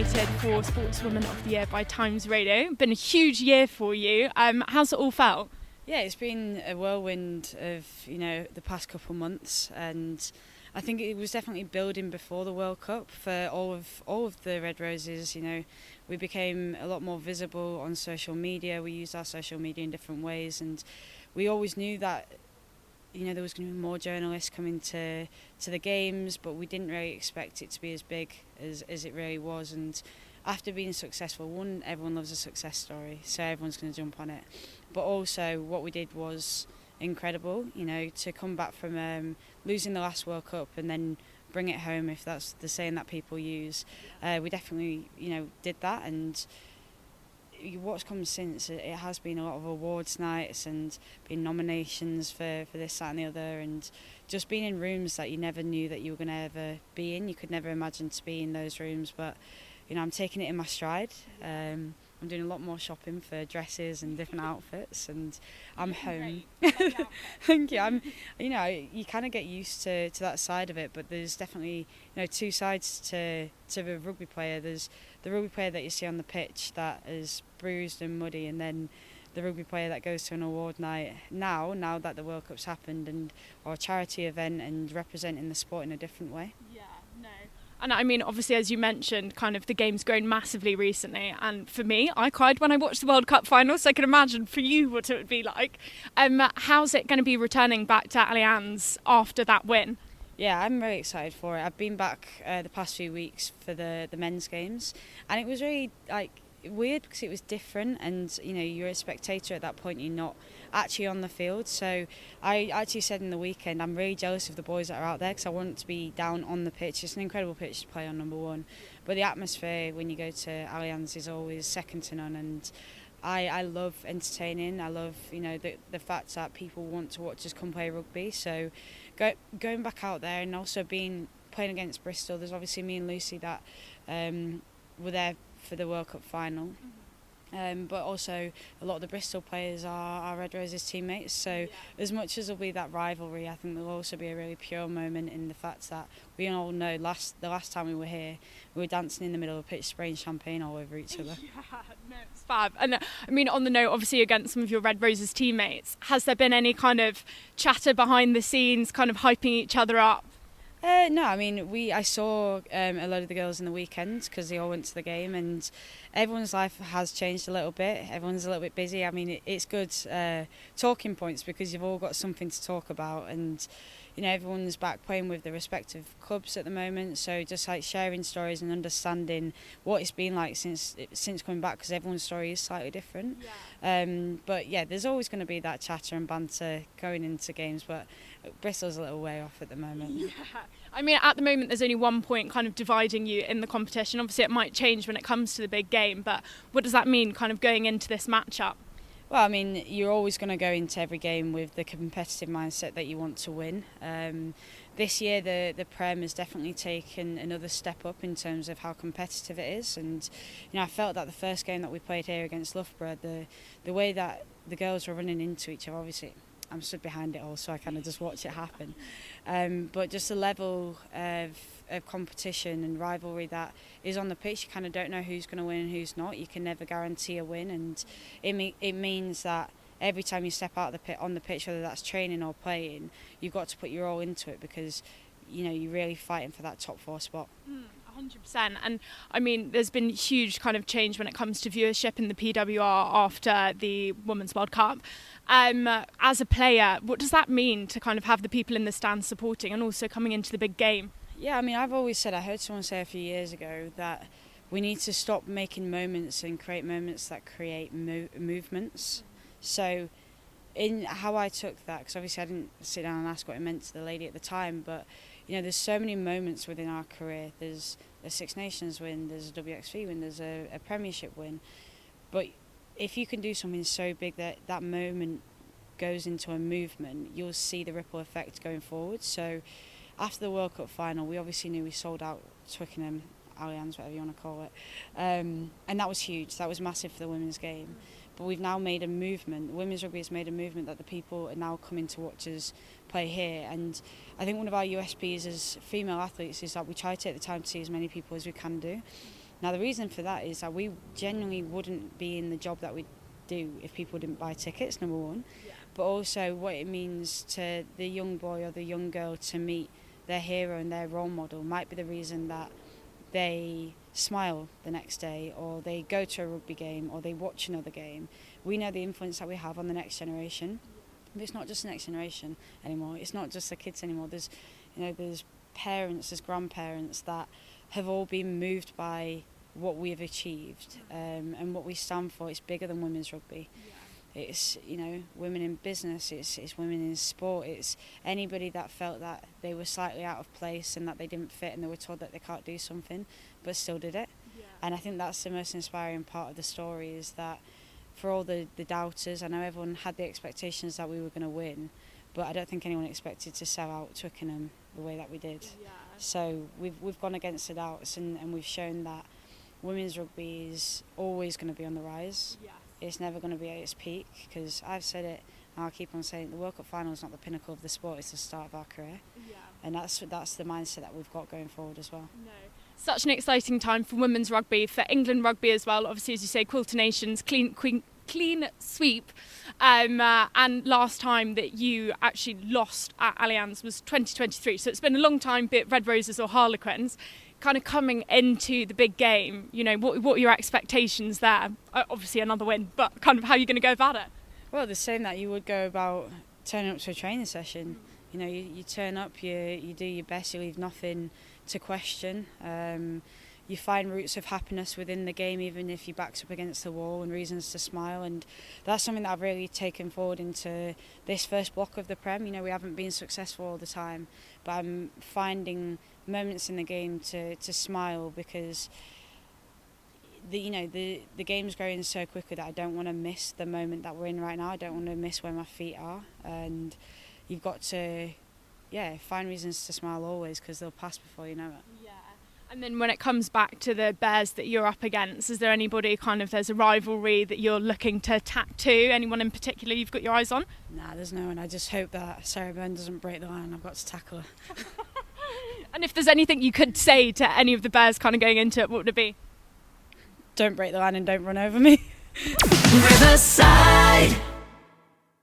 nominated for Sportswoman of the Year by Times Radio. Been a huge year for you. How's it all felt? Yeah, it's been a whirlwind of, the past couple of months, and I think it was definitely building before the World Cup for all of the Red Roses. We became a lot more visible on social media. We used our social media in different ways, and we always knew that there was going to be more journalists coming to the games, but we didn't really expect it to be as big as it really was. And after being successful, everyone loves a success story, so everyone's going to jump on it. But also what we did was incredible, to come back from losing the last World Cup and then bring it home, if that's the saying that people use. We definitely, did that, and what's come since, it has been a lot of awards nights and been nominations for this, that and the other, and just being in rooms that you never knew that you were going to ever be in. You could never imagine to be in those rooms, but I'm taking it in my stride. I'm doing a lot more shopping for dresses and different outfits, and I'm home. Thank you. You kind of get used to that side of it, but there's definitely two sides to the rugby player. There's the rugby player that you see on the pitch that is bruised and muddy, and then the rugby player that goes to an award night now that the World Cup's happened, or a charity event, and representing the sport in a different way. Yeah, no. And I mean, obviously, as you mentioned, kind of the game's grown massively recently. And for me, I cried when I watched the World Cup final, so I can imagine for you what it would be like. How's it going to be returning back to Allianz after that win? Yeah, I'm very excited for it. I've been back the past few weeks for the men's games, and it was really weird because it was different, and you're a spectator at that point, you're not actually on the field. So I actually said in the weekend, I'm really jealous of the boys that are out there because I want to be down on the pitch. It's an incredible pitch to play on, number one, but the atmosphere when you go to Allianz is always second to none, and I love entertaining. I love the fact that people want to watch us come play rugby. So going back out there, and also playing against Bristol, there's obviously me and Lucy that were there for the World Cup final, but also a lot of the Bristol players are our Red Roses teammates, so as much as there'll be that rivalry, I think there'll also be a really pure moment in the fact that we all know the last time we were here, we were dancing in the middle of a pitch, spraying champagne all over each other. Yeah, no, it's fab. And I mean, on the note, obviously against some of your Red Roses teammates, has there been any kind of chatter behind the scenes, kind of hyping each other up? No, I mean, I saw a lot of the girls in the weekend because they all went to the game, and everyone's life has changed a little bit. Everyone's a little bit busy. I mean, it's good talking points because you've all got something to talk about, and everyone's back playing with their respective clubs at the moment. So just sharing stories and understanding what it's been like since coming back, because everyone's story is slightly different. Yeah. But yeah, there's always going to be that chatter and banter going into games, but Bristol's a little way off at the moment. Yeah. I mean, at the moment, there's only 1 point kind of dividing you in the competition. Obviously, it might change when it comes to the big game, but what does that mean kind of going into this matchup? Well, I mean, you're always going to go into every game with the competitive mindset that you want to win. This year, the Prem has definitely taken another step up in terms of how competitive it is. And, I felt that the first game that we played here against Loughborough, the way that the girls were running into each other, obviously, I'm stood behind it all, so I kind of just watch it happen. But just the level of competition and rivalry that is on the pitch, you kind of don't know who's going to win and who's not. You can never guarantee a win, and it means that every time you step out on the pitch, whether that's training or playing, you've got to put your all into it because you're really fighting for that top 4 spot. 100%. And I mean, there's been huge kind of change when it comes to viewership in the PWR after the Women's World Cup. As a player, what does that mean to kind of have the people in the stands supporting and also coming into the big game? Yeah, I mean, I've always said, I heard someone say a few years ago that we need to stop making moments and create moments that create movements. So in how I took that, because obviously I didn't sit down and ask what it meant to the lady at the time, but there's so many moments within our career. There's a Six Nations win, there's a WXV win, there's a Premiership win, but if you can do something so big that moment goes into a movement, you'll see the ripple effect going forward. So after the World Cup final, we obviously knew we sold out Twickenham, Allianz, whatever you want to call it, and that was huge. That was massive for the women's game. But we've now made a movement. Women's rugby has made a movement that the people are now coming to watch us play here. And I think one of our USPs as female athletes is that we try to take the time to see as many people as we can do. Now the reason for that is that we genuinely wouldn't be in the job that we do if people didn't buy tickets, number one, but also what it means to the young boy or the young girl to meet their hero and their role model might be the reason that they smile the next day, or they go to a rugby game, or they watch another game. We know the influence that we have on the next generation. But it's not just the next generation anymore. It's not just the kids anymore. There's parents, there's grandparents that have all been moved by what we have achieved, and what we stand for. It's bigger than women's rugby. It's, women in business, it's women in sport, it's anybody that felt that they were slightly out of place and that they didn't fit and they were told that they can't do something but still did it. And I think that's the most inspiring part of the story, is that for all the doubters, I know everyone had the expectations that we were going to win, but I don't think anyone expected to sell out Twickenham the way that we did. So we've gone against the doubts, and we've shown that women's rugby is always going to be on the rise. It's never going to be at its peak, because I've said it and I'll keep on saying it, the World Cup final is not the pinnacle of the sport, it's the start of our career. And that's the mindset that we've got going forward as well. Such an exciting time for women's rugby, for England rugby as well. Obviously, as you say, Quilter Nations, clean sweep. And last time that you actually lost at Allianz was 2023. So it's been a long time, be it Red Roses or Harlequins. Kind of coming into the big game, what are your expectations there? Obviously another win, but kind of how are you going to go about it? Well, the same that you would go about turning up to a training session. You turn up, you do your best, you leave nothing to question. You find roots of happiness within the game, even if your back's up against the wall, and reasons to smile. And that's something that I've really taken forward into this first block of the Prem. We haven't been successful all the time, but I'm finding moments in the game to smile, because the game's growing so quickly that I don't want to miss the moment that we're in right now. I don't want to miss where my feet are, and you've got to find reasons to smile always, because they'll pass before you know it. And then when it comes back to the Bears that you're up against, is there anybody there's a rivalry that you're looking to attack to? Anyone in particular you've got your eyes on? Nah, there's no one. I just hope that Sarah Byrne doesn't break the line. I've got to tackle her. And if there's anything you could say to any of the Bears kind of going into it, what would it be? Don't break the line and don't run over me. Riverside.